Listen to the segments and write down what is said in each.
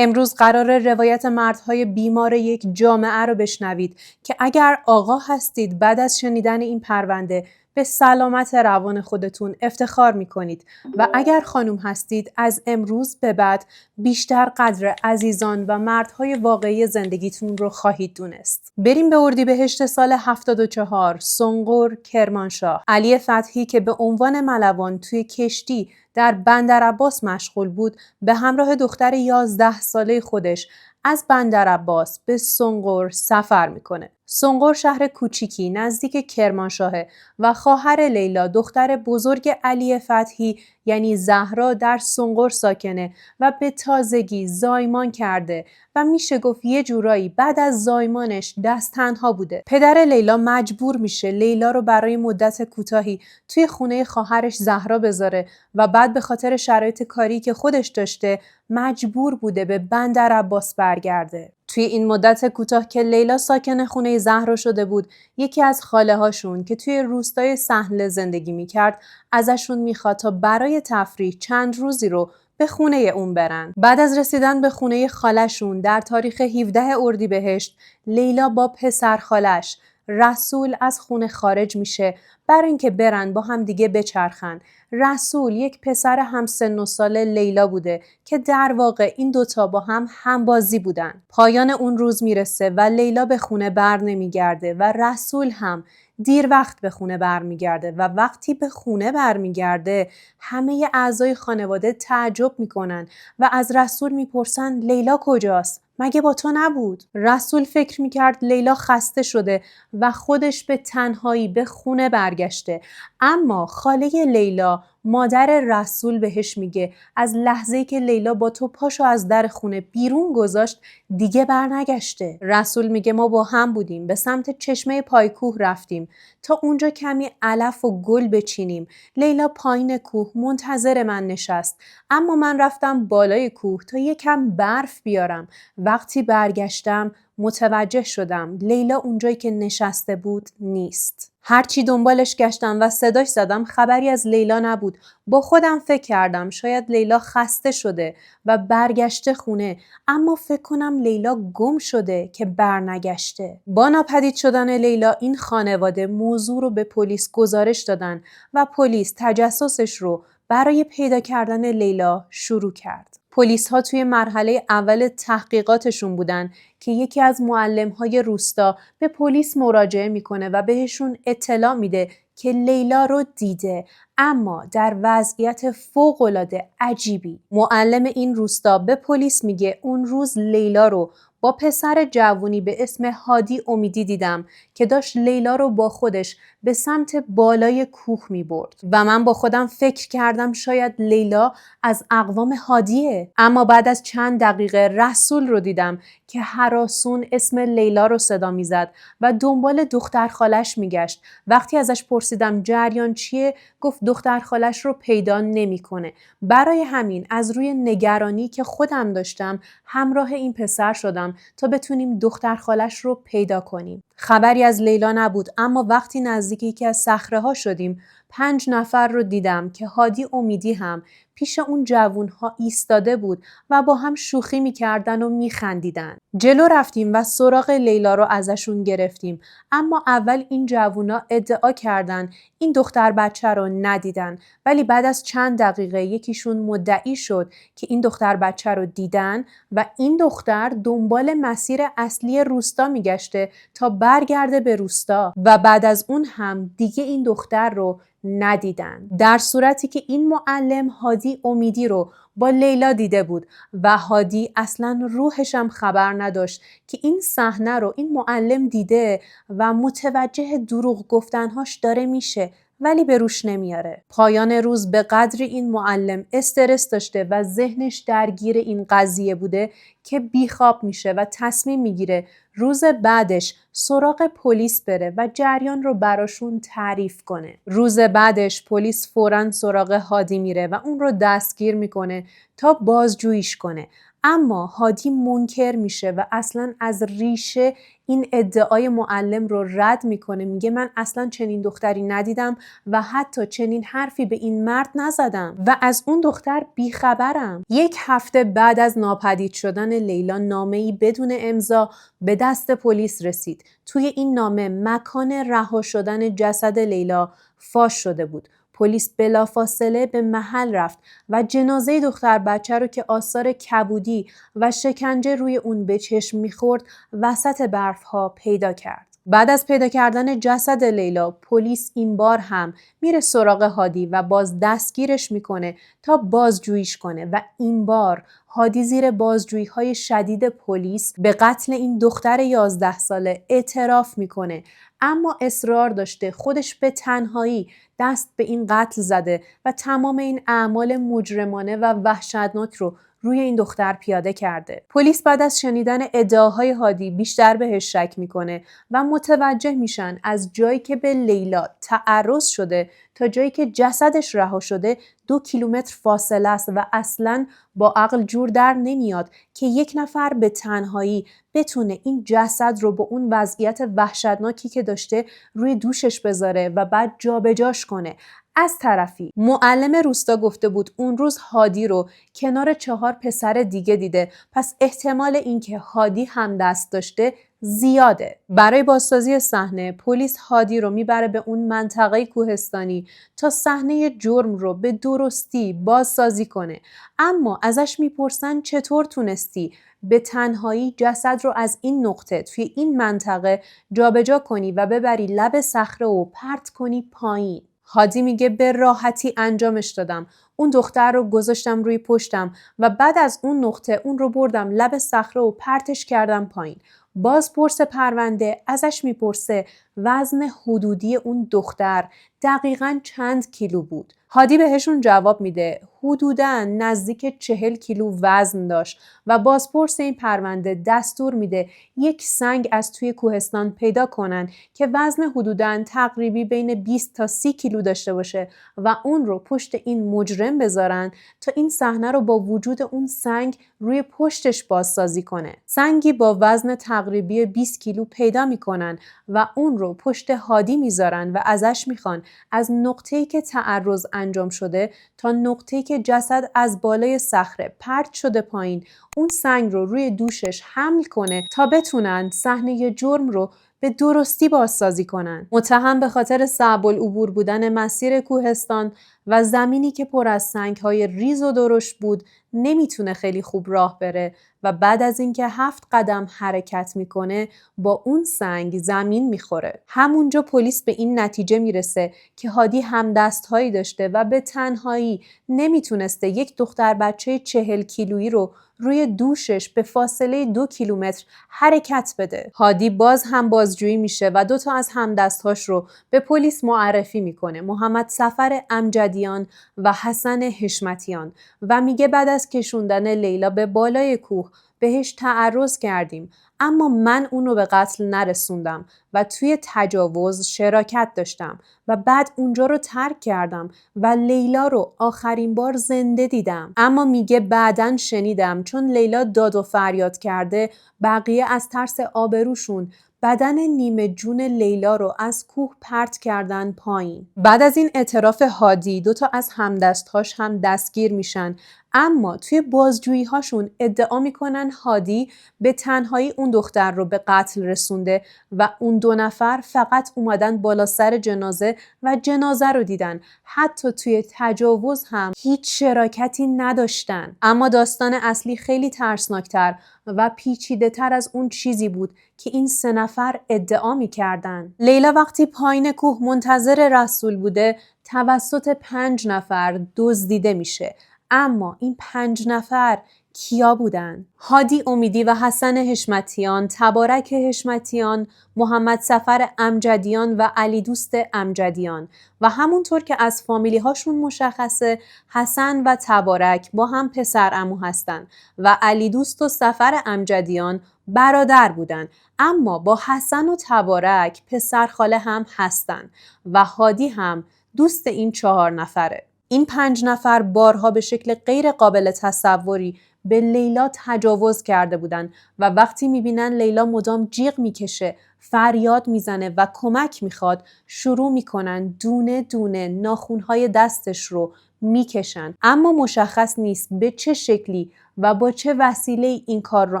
امروز قراره روایت مردهای بیمار یک جامعه رو بشنوید که اگر آقا هستید بعد از شنیدن این پرونده به سلامت روان خودتون افتخار میکنید و اگر خانم هستید از امروز به بعد بیشتر قدر عزیزان و مردهای واقعی زندگیتون رو خواهید دونست. بریم به اردیبهشت سال 74. سنقر، کرمانشاه. علی فتحی که به عنوان ملوان توی کشتی در بندرعباس مشغول بود به همراه دختر 11 ساله خودش از بندرعباس به سنقر سفر میکنه. سنقر شهر کوچیکی نزدیک کرمانشاهه و خواهر لیلا دختر بزرگ علی فتحی یعنی زهرا در سنقر ساکنه و به تازگی زایمان کرده و میشه گفت یه جورایی بعد از زایمانش دست تنها بوده. پدر لیلا مجبور میشه لیلا رو برای مدت کوتاهی توی خونه خواهرش زهرا بذاره و بعد به خاطر شرایط کاری که خودش داشته مجبور بوده به بندرعباس برگرده. توی این مدت کوتاه که لیلا ساکن خونه زهرا شده بود، یکی از خاله هاشون که توی روستای سهل زندگی میکرد ازشون میخواد تا برای تفریح چند روزی رو به خونه اون برن. بعد از رسیدن به خونه خالشون در تاریخ 17 اردیبهشت، لیلا با پسر خالش رسول از خونه خارج میشه برای اینکه برن با هم دیگه بچرخن. رسول یک پسر همسن و سال لیلا بوده که در واقع این دوتا با هم بازی بودن. پایان اون روز میرسه و لیلا به خونه بر نمیگرده و رسول هم دیر وقت به خونه برمیگرده و وقتی به خونه برمیگرده همه اعضای خانواده تعجب میکنن و از رسول میپرسن لیلا کجاست؟ مگه با تو نبود؟ رسول فکر میکرد لیلا خسته شده و خودش به تنهایی به خونه برگشته. اما خاله لیلا مادر رسول بهش میگه از لحظه‌ای که لیلا با تو پاشو از در خونه بیرون گذاشت دیگه برنگشته. رسول میگه ما با هم بودیم، به سمت چشمه پایکوه رفتیم تا اونجا کمی علف و گل بچینیم. لیلا پایین کوه منتظر من نشست، اما من رفتم بالای کوه تا یکم برف بیارم. وقتی برگشتم متوجه شدم لیلا اونجایی که نشسته بود نیست. هرچی دنبالش گشتم و صداش زدم خبری از لیلا نبود. با خودم فکر کردم شاید لیلا خسته شده و برگشته خونه، اما فکر کنم لیلا گم شده که برنگشته. با ناپدید شدن لیلا این خانواده موضوع رو به پلیس گزارش دادن و پلیس تجسسش رو برای پیدا کردن لیلا شروع کرد. پلیس ها توی مرحله اول تحقیقاتشون بودن که یکی از معلم‌های روستا به پلیس مراجعه میکنه و بهشون اطلاع میده که لیلا رو دیده، اما در وضعیت فوق‌العاده عجیبی. معلم این روستا به پلیس میگه اون روز لیلا رو با پسر جوونی به اسم هادی امیدی دیدم که داشت لیلا رو با خودش به سمت بالای کوه می برد و من با خودم فکر کردم شاید لیلا از اقوام هادیه. اما بعد از چند دقیقه رسول رو دیدم که هراسون اسم لیلا رو صدا می زد و دنبال دختر خالش می گشت. وقتی ازش پرسیدم جریان چیه گفت دختر خالش رو پیدا نمی کنه. برای همین از روی نگرانی که خودم داشتم همراه این پسر شدم تا بتونیم دختر خالش رو پیدا کنیم. خبری از لیلا نبود، اما وقتی نزدیک یکی از صخره‌ها شدیم 5 نفر رو دیدم که هادی امیدی هم پیش اون جوونها ایستاده بود و با هم شوخی میکردن و میخندیدن. جلو رفتیم و سراغ لیلا رو ازشون گرفتیم، اما اول این جوونا ادعا کردن این دختر بچه رو ندیدن، ولی بعد از چند دقیقه یکیشون مدعی شد که این دختر بچه رو دیدن و این دختر دنبال مسیر اصلی روستا میگشته تا برگرده به روستا و بعد از اون هم دیگه این دختر رو ندیدن. در صورتی که این معلم هادی امیدی رو با لیلا دیده بود و هادی اصلا روحش هم خبر نداشت که این صحنه رو این معلم دیده و متوجه دروغ گفتنهاش داره میشه، ولی به روش نمیاره. پایان روز به قدری این معلم استرس داشته و ذهنش درگیر این قضیه بوده که بیخواب میشه و تصمیم میگیره روز بعدش سراغ پلیس بره و جریان رو براشون تعریف کنه. روز بعدش پلیس فوراً سراغ هادی میره و اون رو دستگیر میکنه تا بازجوییش کنه. اما هادی منکر میشه و اصلا از ریشه این ادعای معلم رو رد میکنه. میگه من اصلا چنین دختری ندیدم و حتی چنین حرفی به این مرد نزدم و از اون دختر بیخبرم. 1 هفته بعد از ناپدید شدن لیلا نامه‌ای بدون امضا به دست پلیس رسید. توی این نامه مکان رها شدن جسد لیلا فاش شده بود. پلیس بلافاصله به محل رفت و جنازه دختر بچه رو که آثار کبودی و شکنجه روی اون به چشم میخورد وسط برفها پیدا کرد. بعد از پیدا کردن جسد لیلا، پلیس این بار هم میره سراغ هادی و باز دستگیرش میکنه تا بازجوییش کنه و این بار هادی زیر بازجویی‌های شدید پلیس به قتل این دختر 11 ساله اعتراف میکنه، اما اصرار داشته خودش به تنهایی دست به این قتل زده و تمام این اعمال مجرمانه و وحشتناک رو روی این دختر پیاده کرده. پلیس بعد از شنیدن ادعاهای هادی بیشتر بهش شک میکنه و متوجه میشن از جایی که به لیلا تعرض شده تا جایی که جسدش رها شده 2 کیلومتر فاصله است و اصلاً با عقل جور در نمیاد که یک نفر به تنهایی بتونه این جسد رو با اون وضعیت وحشتناکی که داشته روی دوشش بذاره و بعد جابجاش کنه. از طرفی معلم روستا گفته بود اون روز هادی رو کنار 4 پسر دیگه دیده، پس احتمال اینکه هادی هم دست داشته زیاده. برای بازسازی صحنه پلیس هادی رو میبره به اون منطقه کوهستانی تا صحنه جرم رو به درستی بازسازی کنه، اما ازش میپرسن چطور تونستی به تنهایی جسد رو از این نقطه توی این منطقه جابجا کنی و ببری لب صخره و پرت کنی پایین. هادی میگه به راحتی انجامش دادم. اون دختر رو گذاشتم روی پشتم و بعد از اون نقطه اون رو بردم لب صخره و پرتش کردم پایین. بازپرس پرونده ازش میپرسه وزن حدودی اون دختر دقیقاً چند کیلو بود. هادی بهشون جواب میده حدوداً نزدیک 40 کیلو وزن داشت و بازپرس این پرونده دستور میده یک سنگ از توی کوهستان پیدا کنن که وزن حدوداً تقریبی بین 20 تا 30 کیلو داشته باشه و اون رو پشت این مجرم بذارن تا این صحنه رو با وجود اون سنگ روی پشتش بازسازی کنه. سنگی با وزن تقریبی 20 کیلو پیدا میکنن و اون رو پشت هادی میذارن و ازش میخوان از نقطه‌ای که تعرض انجام شده تا نقطه‌ای که جسد از بالای صخره پرت شده پایین اون سنگ رو روی دوشش حمل کنه تا بتونن صحنه جرم رو به درستی بازسازی کنن. متهم به خاطر صعب العبور بودن مسیر کوهستان و زمینی که پر از سنگ‌های ریز و درشت بود نمیتونه خیلی خوب راه بره و بعد از اینکه 7 قدم حرکت میکنه با اون سنگ زمین میخوره. همونجا پلیس به این نتیجه میرسه که هادی همدست‌هایی داشته و به تنهایی نمیتونسته یک دختر بچه 40 کیلویی رو روی دوشش به فاصله 2 کیلومتر حرکت بده. هادی باز هم بازجویی میشه و 2 تا از همدست‌هاش رو به پلیس معرفی میکنه، محمد صفر امجدیان و حسن حشمتیان، و میگه بعد از کشوندن لیلا به بالای کوه بهش تعرض کردیم، اما من اونو به قتل نرسوندم و توی تجاوز شراکت داشتم و بعد اونجا رو ترک کردم و لیلا رو آخرین بار زنده دیدم. اما میگه بعدن شنیدم چون لیلا داد و فریاد کرده بقیه از ترس آبروشون بدن نیمه جون لیلا رو از کوه پرت کردن پایین. بعد از این اعتراف هادی 2 تا از همدستهاش هم دستگیر میشن، اما توی بازجویی هاشون ادعا میکنن هادی به تنهایی اون دختر رو به قتل رسونده و اون 2 نفر فقط اومدن بالا سر جنازه و جنازه رو دیدن، حتی توی تجاوز هم هیچ شراکتی نداشتن. اما داستان اصلی خیلی ترسناکتر و پیچیده تر از اون چیزی بود که این 3 نفر ادعا میکردن. لیلا وقتی پایین کوه منتظر رسول بوده توسط 5 نفر دزدیده میشه، اما این 5 نفر کیا بودن؟ هادی امیدی و حسن حشمتیان، تبارک حشمتیان، محمد صفر امجدیان و علی دوست امجدیان. و همونطور که از فامیلی هاشون مشخصه حسن و تبارک با هم پسر عمو هستن و علی دوست و صفر امجدیان برادر بودن، اما با حسن و تبارک پسر خاله هم هستن و هادی هم دوست این 4 نفره. این 5 نفر بارها به شکل غیر قابل تصوری به لیلا تجاوز کرده بودن و وقتی میبینن لیلا مدام جیغ میکشه، فریاد میزنه و کمک میخواد، شروع میکنن دونه دونه ناخونهای دستش رو میکشن. اما مشخص نیست به چه شکلی و با چه وسیله این کار رو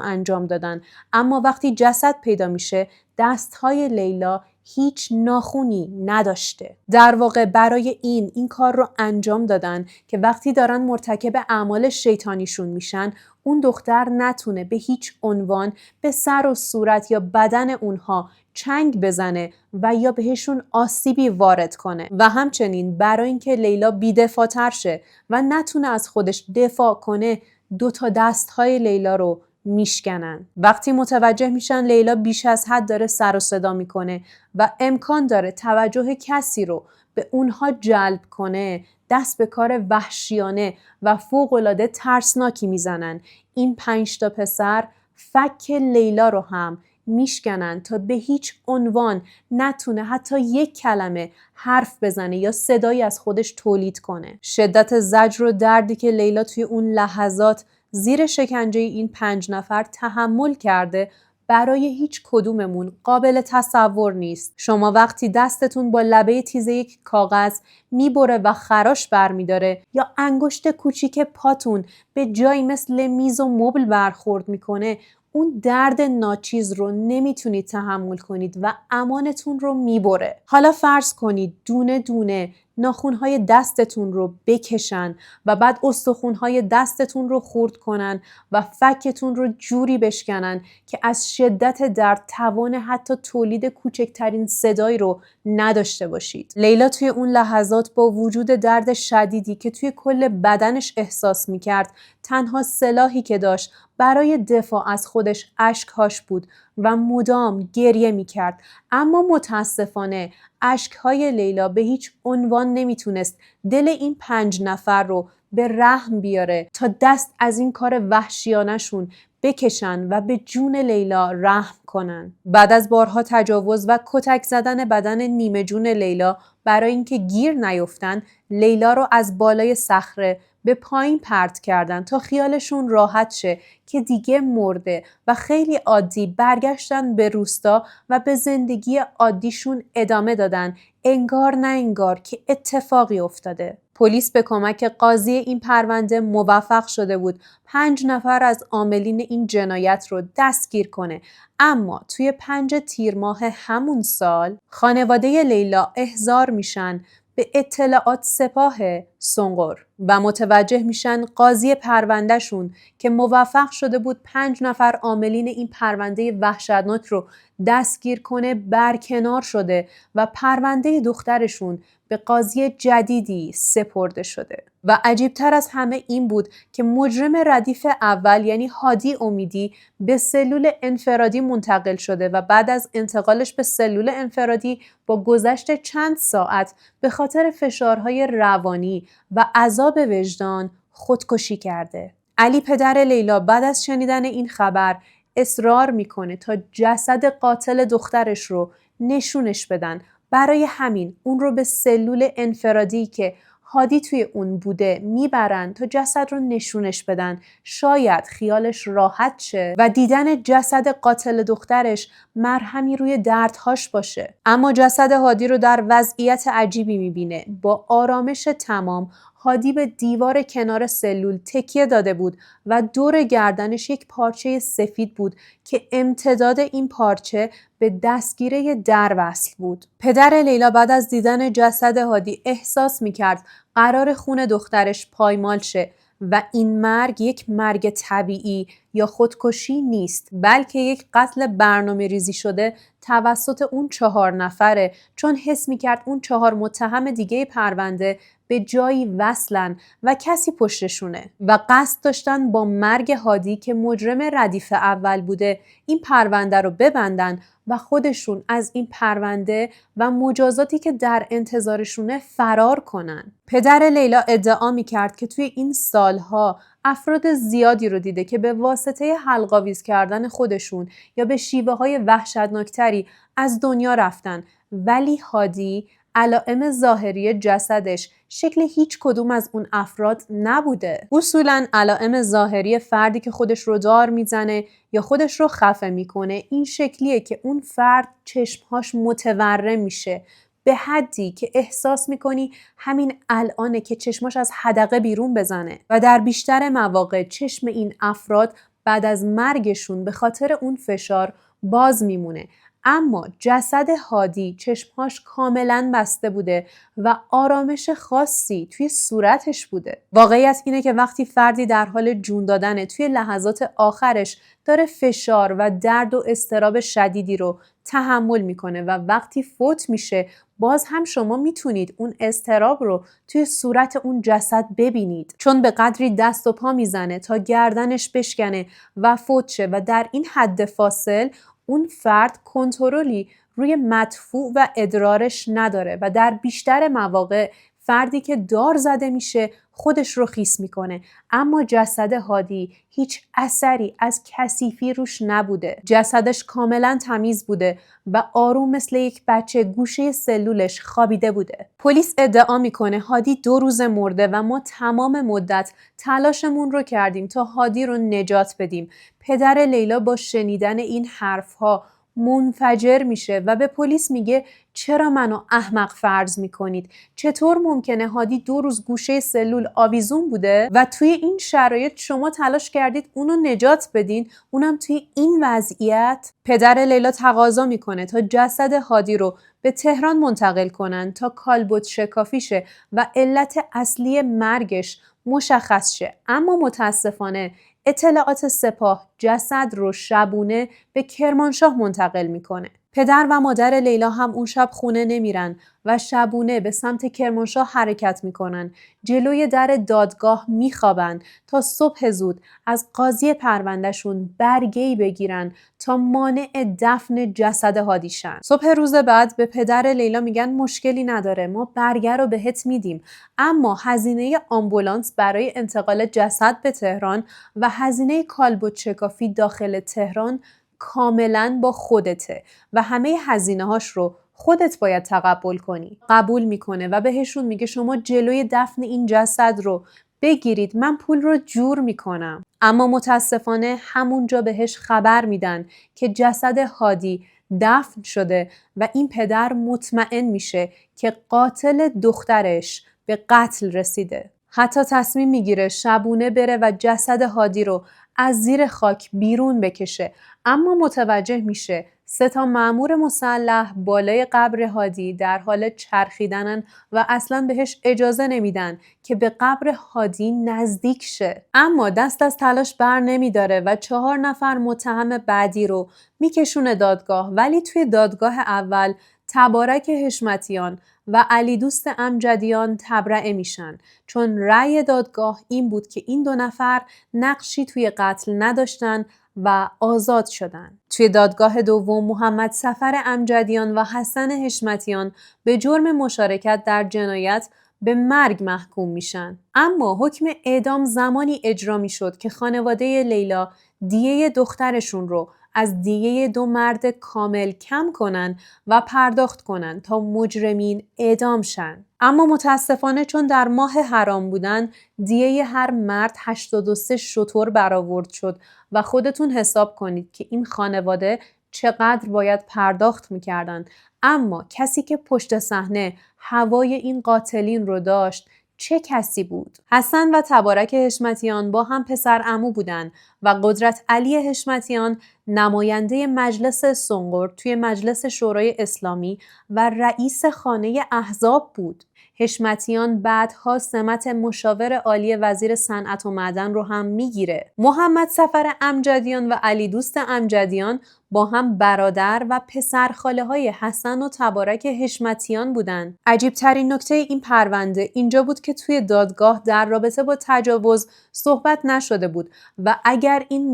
انجام دادن. اما وقتی جسد پیدا میشه، دستهای لیلا هیچ ناخونی نداشته. در واقع برای این کار رو انجام دادن که وقتی دارن مرتکب اعمال شیطانیشون میشن، اون دختر نتونه به هیچ عنوان به سر و صورت یا بدن اونها چنگ بزنه و یا بهشون آسیبی وارد کنه و همچنین برای اینکه لیلا بی‌دفاع‌تر شه و نتونه از خودش دفاع کنه، 2 دست‌های لیلا رو میشکنن. وقتی متوجه میشن لیلا بیش از حد داره سر و صدا میکنه و امکان داره توجه کسی رو به اونها جلب کنه، دست به کار وحشیانه و فوق‌العاده ترسناکی میزنن. این 5 پسر فک لیلا رو هم میشکنن تا به هیچ عنوان نتونه حتی یک کلمه حرف بزنه یا صدایی از خودش تولید کنه. شدت زجر و دردی که لیلا توی اون لحظات زیر شکنجه این 5 نفر تحمل کرده برای هیچ کدوممون قابل تصور نیست. شما وقتی دستتون با لبه تیز یک کاغذ میبره و خراش برمیداره یا انگشت کوچیک پاتون به جایی مثل میز و مبل برخورد میکنه، اون درد ناچیز رو نمیتونید تحمل کنید و امانتون رو میبره. حالا فرض کنید دونه دونه ناخونهای دستتون رو بکشن و بعد استخونهای دستتون رو خورد کنن و فکتون رو جوری بشکنن که از شدت درد توان حتی تولید کوچکترین صدایی رو نداشته باشید. لیلا توی اون لحظات با وجود درد شدیدی که توی کل بدنش احساس میکرد، تنها سلاحی که داشت برای دفاع از خودش اشکهاش بود و مدام گریه میکرد. اما متاسفانه اشکهای لیلا به هیچ عنوان نمیتونست دل این 5 نفر رو به رحم بیاره تا دست از این کار وحشیانشون بکشن و به جون لیلا رحم کنن. بعد از بارها تجاوز و کتک زدن بدن نیمه جون لیلا برای اینکه گیر نیفتن، لیلا رو از بالای صخره به پایین پرت کردن تا خیالشون راحت شه که دیگه مرده و خیلی عادی برگشتن به روستا و به زندگی عادیشون ادامه دادن، انگار نه انگار که اتفاقی افتاده. پلیس به کمک قاضی این پرونده موفق شده بود 5 نفر از عاملین این جنایت رو دستگیر کنه. اما توی 5 تیر ماه همون سال خانواده لیلا احضار میشن به اطلاعات سپاه سنقر و متوجه میشن قاضی پروندهشون که موفق شده بود 5 نفر عاملین این پرونده وحشتناک رو دستگیر کنه برکنار شده و پرونده دخترشون به قاضی جدیدی سپرده شده. و عجیبتر از همه این بود که مجرم ردیف اول یعنی هادی امیدی به سلول انفرادی منتقل شده و بعد از انتقالش به سلول انفرادی با گذشت چند ساعت به خاطر فشارهای روانی و عذاب وجدان خودکشی کرده. علی پدر لیلا بعد از شنیدن این خبر اصرار میکنه تا جسد قاتل دخترش رو نشونش بدن. برای همین اون رو به سلول انفرادی که هادی توی اون بوده میبرن تا جسد رو نشونش بدن، شاید خیالش راحت شه و دیدن جسد قاتل دخترش مرهمی روی دردهاش باشه. اما جسد هادی رو در وضعیت عجیبی میبینه. با آرامش تمام هادی به دیوار کنار سلول تکیه داده بود و دور گردنش یک پارچه سفید بود که امتداد این پارچه به دستگیره در وصل بود. پدر لیلا بعد از دیدن جسد هادی احساس میکرد قرار خون دخترش پایمال شه و این مرگ یک مرگ طبیعی یا خودکشی نیست، بلکه یک قتل برنامه ریزی شده توسط اون 4 نفره، چون حس میکرد اون 4 متهم دیگه پرونده به جایی وصلن و کسی پشتشونه و قصد داشتن با مرگ هادی که مجرم ردیف اول بوده این پرونده رو ببندن و خودشون از این پرونده و مجازاتی که در انتظارشونه فرار کنن. پدر لیلا ادعا میکرد که توی این سالها افراد زیادی رو دیده که به واسطه حلق‌آویز کردن خودشون یا به شیوه‌های وحشتناکتری از دنیا رفتن، ولی هادی علائم ظاهری جسدش شکل هیچ کدوم از اون افراد نبوده. اصولاً علائم ظاهری فردی که خودش رو دار میزنه یا خودش رو خفه میکنه این شکلیه که اون فرد چشمهاش متورم میشه به حدی که احساس میکنی همین الانه که چشماش از حدقه بیرون بزنه و در بیشتر مواقع چشم این افراد بعد از مرگشون به خاطر اون فشار باز میمونه. اما جسد هادی چشمهاش کاملا بسته بوده و آرامش خاصی توی صورتش بوده. واقعیت اینه که وقتی فردی در حال جون دادنه توی لحظات آخرش داره فشار و درد و اضطراب شدیدی رو تحمل میکنه و وقتی فوت میشه باز هم شما میتونید اون اضطراب رو توی صورت اون جسد ببینید، چون به قدری دست و پا میزنه تا گردنش بشکنه و فوت شه و در این حد فاصل اون فرد کنترلی روی مدفوع و ادرارش نداره و در بیشتر مواقع فردی که دار زده میشه خودش رو خیس میکنه. اما جسد هادی هیچ اثری از کثیفی روش نبوده. جسدش کاملا تمیز بوده و آروم مثل یک بچه گوشه سلولش خوابیده بوده. پلیس ادعا میکنه هادی 2 روز مرده و ما تمام مدت تلاشمون رو کردیم تا هادی رو نجات بدیم. پدر لیلا با شنیدن این حرفها منفجر میشه و به پلیس میگه چرا منو احمق فرض میکنید؟ چطور ممکنه هادی 2 روز گوشه سلول آویزون بوده و توی این شرایط شما تلاش کردید اونو نجات بدین، اونم توی این وضعیت؟ پدر لیلا تقاضا میکنه تا جسد هادی رو به تهران منتقل کنن تا کالبد شکافی شه و علت اصلی مرگش مشخص شه. اما متاسفانه اطلاعات سپاه جسد رو شبونه به کرمانشاه منتقل میکنه. پدر و مادر لیلا هم اون شب خونه نمیرن و شبونه به سمت کرمانشاه حرکت میکنن. جلوی در دادگاه میخوابن تا صبح زود از قاضی پروندهشون برگه‌ای بگیرن تا مانع دفن جسد هادی شن. صبح روز بعد به پدر لیلا میگن مشکلی نداره، ما برگه رو بهت میدیم، اما هزینه آمبولانس برای انتقال جسد به تهران و هزینه کالبد شکافی داخل تهران کاملا با خودته و همه هزینه‌هاش رو خودت باید تقبل کنی. قبول میکنه و بهشون میگه شما جلوی دفن این جسد رو بگیرید، من پول رو جور میکنم. اما متاسفانه همونجا بهش خبر میدن که جسد هادی دفن شده و این پدر مطمئن میشه که قاتل دخترش به قتل رسیده. حتی تصمیم میگیره شبونه بره و جسد هادی رو از زیر خاک بیرون بکشه، اما متوجه میشه 3 مأمور مسلح بالای قبر هادی در حال چرخیدنن و اصلا بهش اجازه نمیدن که به قبر هادی نزدیک شه. اما دست از تلاش بر نمیداره و 4 نفر متهم بعدی رو میکشونه دادگاه، ولی توی دادگاه اول تبارک حشمتیان و علی دوست امجدیان تبرئه میشن، چون رأی دادگاه این بود که این 2 نفر نقشی توی قتل نداشتن و آزاد شدن. توی دادگاه دوم محمد صفر امجدیان و حسن حشمتیان به جرم مشارکت در جنایت به مرگ محکوم میشن. اما حکم اعدام زمانی اجرا میشد که خانواده لیلا دیه دخترشون رو از دیه 2 مرد کامل کم کنن و پرداخت کنن تا مجرمین اعدام شن. اما متاسفانه چون در ماه حرام بودن دیه هر مرد 83 شتر برآورد شد و خودتون حساب کنید که این خانواده چقدر باید پرداخت میکردن. اما کسی که پشت صحنه هوای این قاتلین رو داشت چه کسی بود؟ حسن و تبارک حشمتیان با هم پسر عمو بودن و قدرت علی حشمتیان نماینده مجلس سنقر توی مجلس شورای اسلامی و رئیس خانه احزاب بود. حشمتیان بعدها سمت مشاور عالی وزیر صنعت و معدن رو هم میگیره. محمد صفر امجدیان و علی دوست امجدیان با هم برادر و پسرخاله های حسن و تبارک حشمتیان بودن. عجیب ترین نکته این پرونده اینجا بود که توی دادگاه در رابطه با تجاوز صحبت نشده بود و اگر این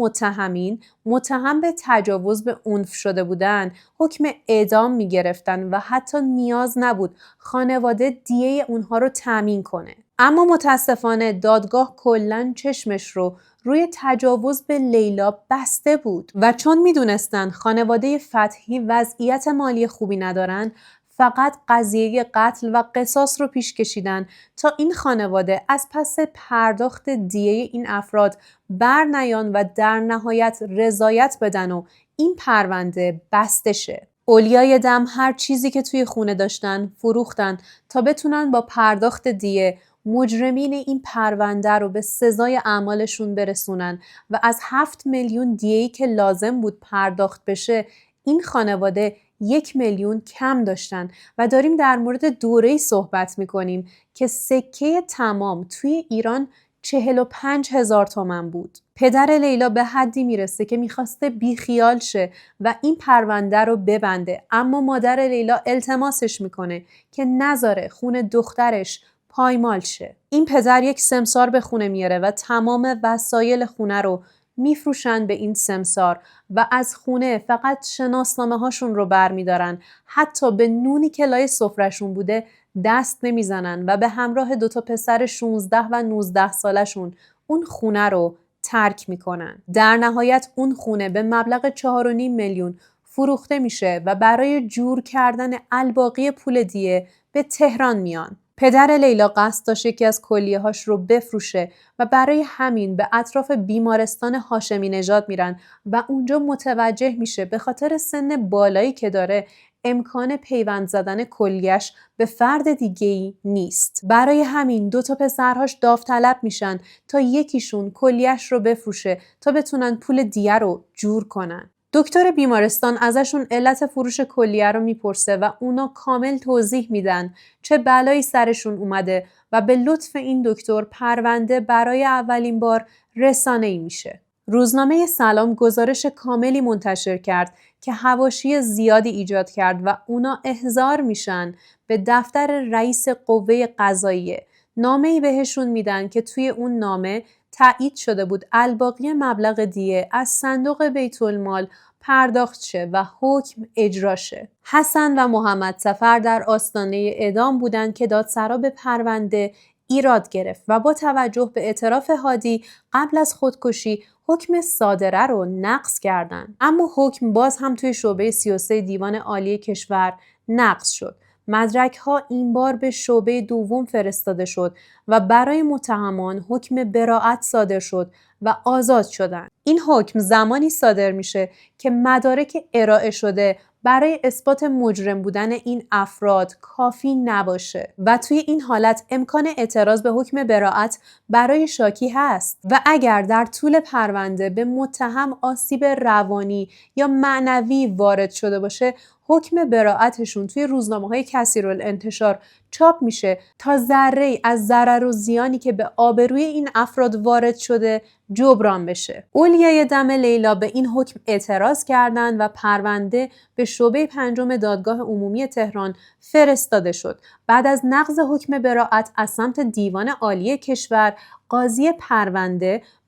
متهم به تجاوز به عنف شده بودن حکم اعدام می گرفتن و حتی نیاز نبود خانواده دیه اونها رو تامین کنه. اما متاسفانه دادگاه کلاً چشمش رو روی تجاوز به لیلا بسته بود و چون میدونستن خانواده فتحی وضعیت مالی خوبی ندارن، فقط قضیه قتل و قصاص رو پیش کشیدن تا این خانواده از پس پرداخت دیه این افراد بر نیان و در نهایت رضایت بدن و این پرونده بسته شه. اولیای دم هر چیزی که توی خونه داشتن فروختن تا بتونن با پرداخت دیه مجرمین این پرونده رو به سزای اعمالشون برسونن و از 7 میلیون دیه‌ای که لازم بود پرداخت بشه این خانواده 1 میلیون کم داشتن و داریم در مورد دوره‌ای صحبت می‌کنیم که سکه تمام توی ایران 45,000 تومان بود. پدر لیلا به حدی میرسه که میخواسته بیخیال شه و این پرونده رو ببنده، اما مادر لیلا التماسش میکنه که نذاره خون دخترش پایمال شه. این پدر یک سمسار به خونه میاره و تمام وسایل خونه رو میفروشن به این سمسار و از خونه فقط شناسنامه هاشون رو برمیدارن. حتی به نونی که لای سفرهشون بوده دست نمیزنن و به همراه 2 پسر 16 و 19 سالشون اون خونه رو ترک میکنن. در نهایت اون خونه به مبلغ 4.5 میلیون فروخته میشه و برای جور کردن الباقی پول دیه به تهران میان. پدر لیلا قصد داشت یکی از کلیه‌هاش رو بفروشه و برای همین به اطراف بیمارستان هاشمی نژاد میرن و اونجا متوجه میشه به خاطر سن بالایی که داره امکان پیوند زدن کلیه‌اش به فرد دیگه‌ای نیست. برای همین 2 پسرهاش داوطلب میشن تا یکیشون کلیه‌اش رو بفروشه تا بتونن پول دیه رو جور کنن. دکتر بیمارستان ازشون علت فروش کلیه رو میپرسه و اونا کامل توضیح میدن چه بلایی سرشون اومده و به لطف این دکتر پرونده برای اولین بار رسانه‌ای میشه. روزنامه سلام گزارش کاملی منتشر کرد که حواشی زیادی ایجاد کرد و اونا احضار میشن به دفتر رئیس قوه قضاییه. نامه‌ای بهشون میدن که توی اون نامه تایید شده بود الباقی مبلغ دیه از صندوق بیت المال پرداخت شه و حکم اجرا شه. حسن و محمد سفر در آستانه اعدام بودند که دادسرا به پرونده ایراد گرفت و با توجه به اعتراف هادی قبل از خودکشی حکم صادره رو نقض کردند. اما حکم باز هم توی شعبه 33 دیوان عالی کشور نقض شد. مدرک ها این بار به شعبه دوم فرستاده شد و برای متهمان حکم براءت صادر شد و آزاد شدند. این حکم زمانی صادر میشه که مدارک ارائه شده برای اثبات مجرم بودن این افراد کافی نباشه و توی این حالت امکان اعتراض به حکم براءت برای شاکی هست و اگر در طول پرونده به متهم آسیب روانی یا معنوی وارد شده باشه حکم براءتشون توی روزنامه‌های کثیرالانتشار چاپ میشه تا ذره‌ای از ضرر و زیانی که به آبروی این افراد وارد شده جبران بشه. اولیای دم لیلا به این حکم اعتراض کردند و پرونده به شعبه 5 دادگاه عمومی تهران فرستاده شد. بعد از نقض حکم براءت از سمت دیوان عالی کشور، قاضی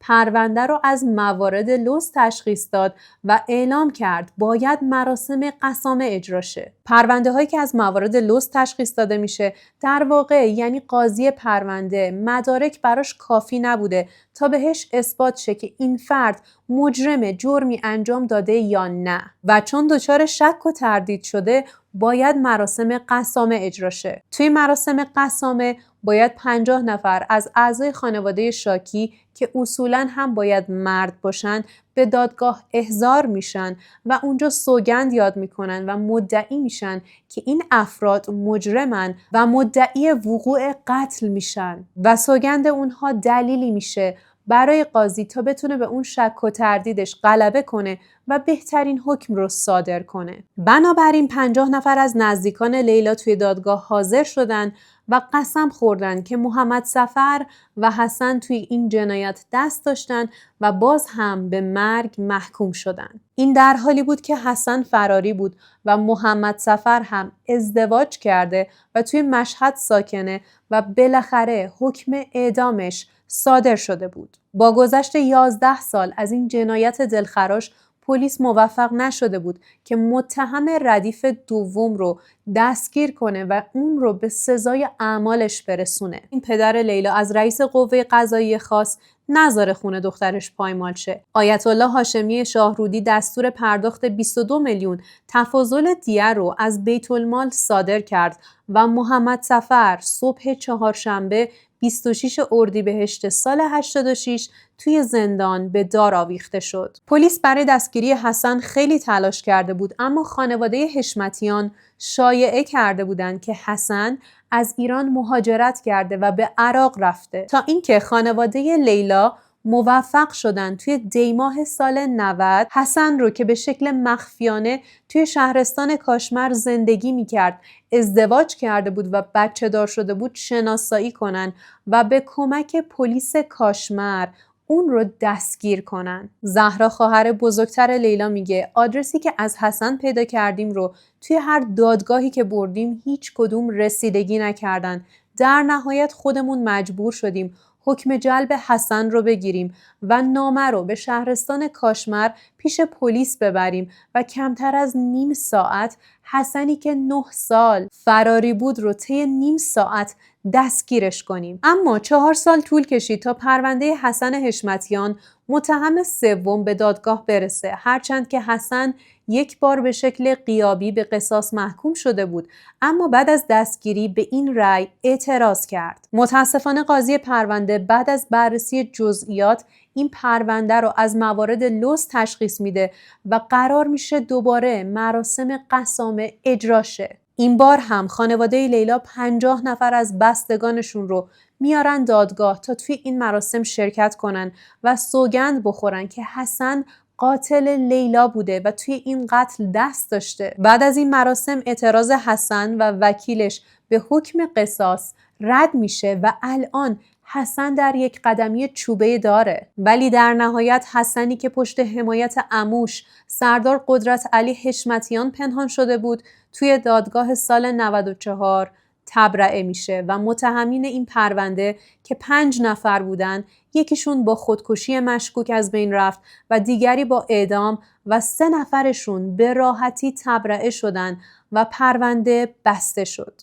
پرونده رو از موارد لوز تشخیص داد و اعلام کرد باید مراسم قسامه اجرا شه. پرونده هایی که از موارد لوز تشخیص داده میشه در واقع یعنی قاضی پرونده مدارک براش کافی نبوده تا بهش اثبات شه که این فرد مجرم جرمی انجام داده یا نه و چون دچار شک و تردید شده باید مراسم قسامه اجرا شه. توی مراسم قسامه باید 50 نفر از اعضای خانواده شاکی که اصولاً هم باید مرد باشن به دادگاه احضار میشن و اونجا سوگند یاد میکنن و مدعی میشن که این افراد مجرمن و مدعی وقوع قتل میشن و سوگند اونها دلیلی میشه برای قاضی تا بتونه به اون شک و تردیدش غلبه کنه و بهترین حکم رو صادر کنه. بنابراین 50 نفر از نزدیکان لیلا توی دادگاه حاضر شدن و قسم خوردن که محمد سفر و حسن توی این جنایت دست داشتن و باز هم به مرگ محکوم شدن. این در حالی بود که حسن فراری بود و محمد سفر هم ازدواج کرده و توی مشهد ساکنه و بالاخره حکم اعدامش صادر شده بود. با گذشت 11 سال از این جنایت دلخراش پلیس موفق نشده بود که متهم ردیف دوم رو دستگیر کنه و اون رو به سزای اعمالش برسونه. این پدر لیلا از رئیس قوه قضاییه خواست نذاره خونه دخترش پایمال شه. آیت الله هاشمی شاهرودی دستور پرداخت 22 میلیون تفاضل دیه رو از بیت المال صادر کرد و محمد سفر صبح چهارشنبه 26 اردیبهشت سال 86 توی زندان به دار آویخته شد. پلیس برای دستگیری حسن خیلی تلاش کرده بود، اما خانواده حشمتیان شایعه کرده بودند که حسن از ایران مهاجرت کرده و به عراق رفته، تا اینکه خانواده لیلا موفق شدن توی دیماه سال 90 حسن رو که به شکل مخفیانه توی شهرستان کاشمر زندگی میکرد، ازدواج کرده بود و بچه دار شده بود شناسایی کنن و به کمک پلیس کاشمر اون رو دستگیر کنن. زهرا خواهر بزرگتر لیلا میگه آدرسی که از حسن پیدا کردیم رو توی هر دادگاهی که بردیم هیچ کدوم رسیدگی نکردن. در نهایت خودمون مجبور شدیم حکم جلب حسن رو بگیریم و نامه رو به شهرستان کاشمر پیش پلیس ببریم و کمتر از نیم ساعت حسنی که 9 سال فراری بود رو طی نیم ساعت دستگیرش کنیم. اما 4 سال طول کشید تا پرونده حسن حشمتیان متهم سوم به دادگاه برسه، هرچند که حسن یک بار به شکل غیابی به قصاص محکوم شده بود، اما بعد از دستگیری به این رأی اعتراض کرد. متاسفانه قاضی پرونده بعد از بررسی جزئیات این پرونده رو از موارد لوث تشخیص میده و قرار میشه دوباره مراسم قسامه اجرا شه. این بار هم خانواده لیلا 50 نفر از بستگانشون رو میارن دادگاه تا توی این مراسم شرکت کنن و سوگند بخورن که حسن قاتل لیلا بوده و توی این قتل دست داشته. بعد از این مراسم اعتراض حسن و وکیلش به حکم قصاص رد میشه و الان حسن در یک قدمی چوبه داره. ولی در نهایت حسنی که پشت حمایت عموش سردار قدرت علی حشمتیان پنهان شده بود توی دادگاه سال 94 تبرئه میشه و متهمین این پرونده که 5 نفر بودن، یکیشون با خودکشی مشکوک از بین رفت و دیگری با اعدام و 3 نفرشون به راحتی تبرئه شدن و پرونده بسته شد.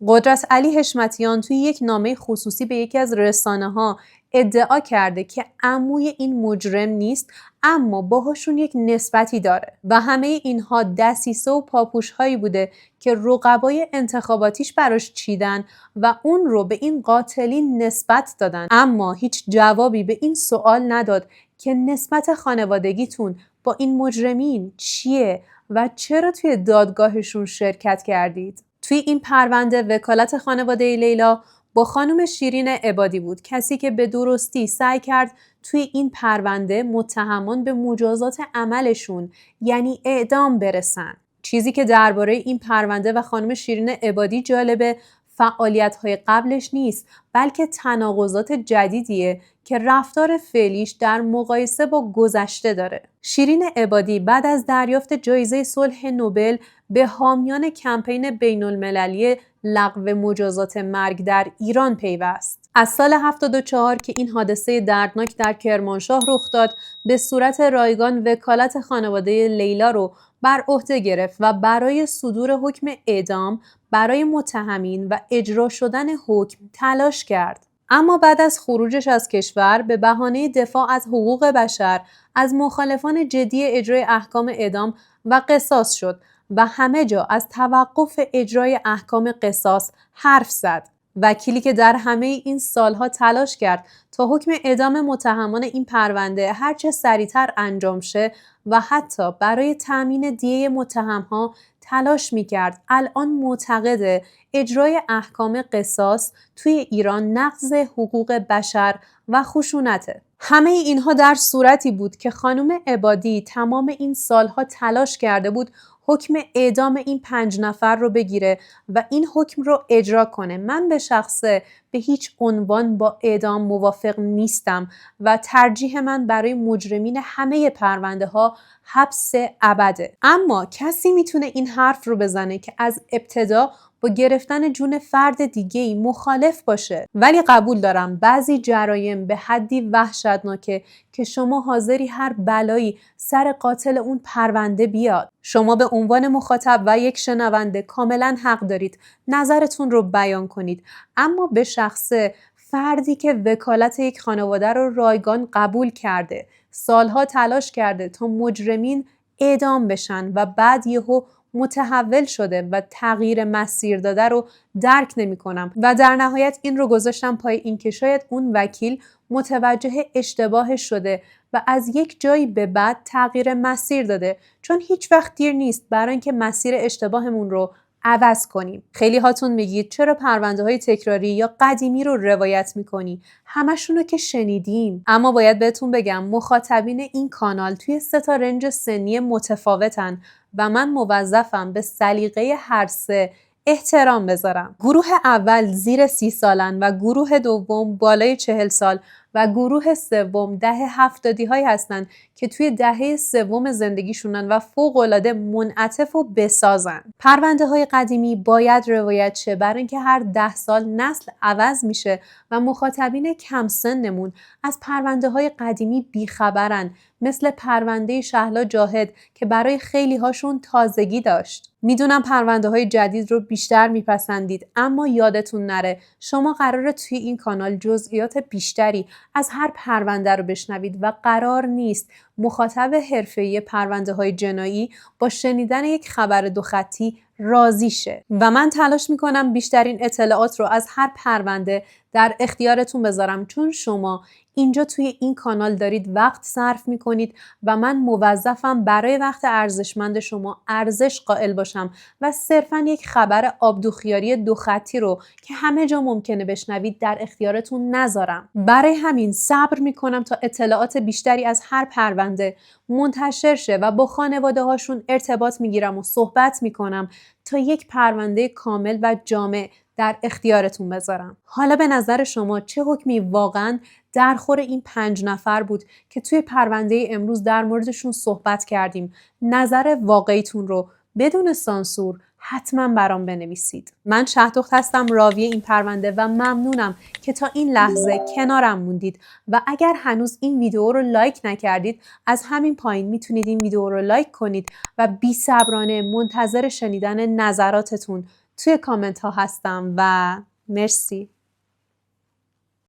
قدرت علی حشمتیان توی یک نامه خصوصی به یکی از رسانه‌ها ادعا کرده که عموی این مجرم نیست، اما باهاشون یک نسبتی داره و همه اینها دسیسه و پاپوش‌هایی بوده که رقبای انتخاباتیش براش چیدن و اون رو به این قاتلین نسبت دادن، اما هیچ جوابی به این سوال نداد که نسبت خانوادگیتون با این مجرمین چیه و چرا توی دادگاهشون شرکت کردید. توی این پرونده وکالت خانواده لیلا با خانم شیرین عبادی بود، کسی که به درستی سعی کرد توی این پرونده متهمان به مجازات عملشون یعنی اعدام برسن. چیزی که درباره این پرونده و خانم شیرین عبادی جالبه فعالیت‌های قبلش نیست، بلکه تناقضات جدیدیه که رفتار فعلیش در مقایسه با گذشته داره. شیرین عبادی بعد از دریافت جایزه صلح نوبل به حامیان کمپین بین‌المللی لغو مجازات مرگ در ایران پیوست. از سال 74 که این حادثه دردناک در کرمانشاه رخ داد، به صورت رایگان وکالت خانواده لیلا رو بر عهده گرفت و برای صدور حکم اعدام برای متهمین و اجرا شدن حکم تلاش کرد. اما بعد از خروجش از کشور به بهانه دفاع از حقوق بشر از مخالفان جدی اجرای احکام اعدام و قصاص شد و همه جا از توقف اجرای احکام قصاص حرف زد. وکیلی که در همه این سالها تلاش کرد تا حکم اعدام متهمان این پرونده هرچه سریعتر انجام شه و حتی برای تأمین دیه متهمها تلاش میکرد، الان معتقد اجرای احکام قصاص توی ایران نقض حقوق بشر و خشونته. همه اینها در صورتی بود که خانم عبادی تمام این سالها تلاش کرده بود حکم اعدام این 5 نفر رو بگیره و این حکم رو اجرا کنه. من به شخصه به هیچ عنوان با اعدام موافق نیستم و ترجیح من برای مجرمین همه پرونده ها حبس ابده. اما کسی میتونه این حرف رو بزنه که از ابتدا با گرفتن جون فرد دیگه‌ای مخالف باشه. ولی قبول دارم بعضی جرایم به حدی وحشتناکه که شما حاضری هر بلایی سر قاتل اون پرونده بیاد. شما به عنوان مخاطب و یک شنونده کاملا حق دارید نظرتون رو بیان کنید، اما به شخصه فردی که وکالت یک خانواده رو رایگان قبول کرده، سالها تلاش کرده تا مجرمین اعدام بشن و بعد یهو متحول شده و تغییر مسیر داده رو درک نمی کنم و در نهایت این رو گذاشتم پای اینکه شاید اون وکیل متوجه اشتباهش شده و از یک جایی به بعد تغییر مسیر داده، چون هیچ وقت دیر نیست برای اینکه مسیر اشتباهمون رو عوض کنیم. خیلی هاتون میگید چرا پرونده های تکراری یا قدیمی رو روایت میکنی؟ همشونو که شنیدیم. اما باید بهتون بگم مخاطبین این کانال توی 3 رنج سنی متفاوتن و من موظفم به سلیقه هر 3 احترام بذارم. گروه اول زیر 30 سالن و گروه دوم بالای 40 سال و گروه سوم 70 هایی هستن که توی دهه سوم زندگیشونن و فوق‌العاده منعطف و بسازن. پرونده های قدیمی باید روایت شه برای اینکه هر 10 سال نسل عوض میشه و مخاطبین کم سنمون از پرونده های قدیمی بیخبرن، مثل پرونده شهلا جاهد که برای خیلی هاشون تازگی داشت. میدونم پرونده های جدید رو بیشتر میپسندید، اما یادتون نره شما قراره توی این کانال جزئیات بیشتری از هر پرونده رو بشنوید و قرار نیست مخاطب حرفه‌ای پرونده های جنایی با شنیدن یک خبر 2 خطی راضی شه و من تلاش میکنم بیشترین اطلاعات رو از هر پرونده در اختیارتون بذارم، چون شما اینجا توی این کانال دارید وقت صرف میکنید و من موظفم برای وقت ارزشمند شما ارزش قائل باشم و صرفاً یک خبر آبدوخیاری 2 خطی رو که همه جا ممکنه بشنوید در اختیارتون نذارم. برای همین صبر میکنم تا اطلاعات بیشتری از هر پرونده منتشر شه و با خانواده هاشون ارتباط میگیرم و صحبت میکنم تا یک پرونده کامل و جامع در اختیارتون بذارم. حالا به نظر شما چه حکمی واقعاً در خور این 5 نفر بود که توی پرونده امروز در موردشون صحبت کردیم؟ نظر واقعیتون رو بدون سانسور حتما برام بنویسید. من شهدخت هستم، راوی این پرونده و ممنونم که تا این لحظه کنارم موندید و اگر هنوز این ویدیو رو لایک نکردید از همین پایین میتونید این ویدیو رو لایک کنید و بی‌صبرانه منتظر شنیدن نظراتتون توی کامنت ها هستم و مرسی.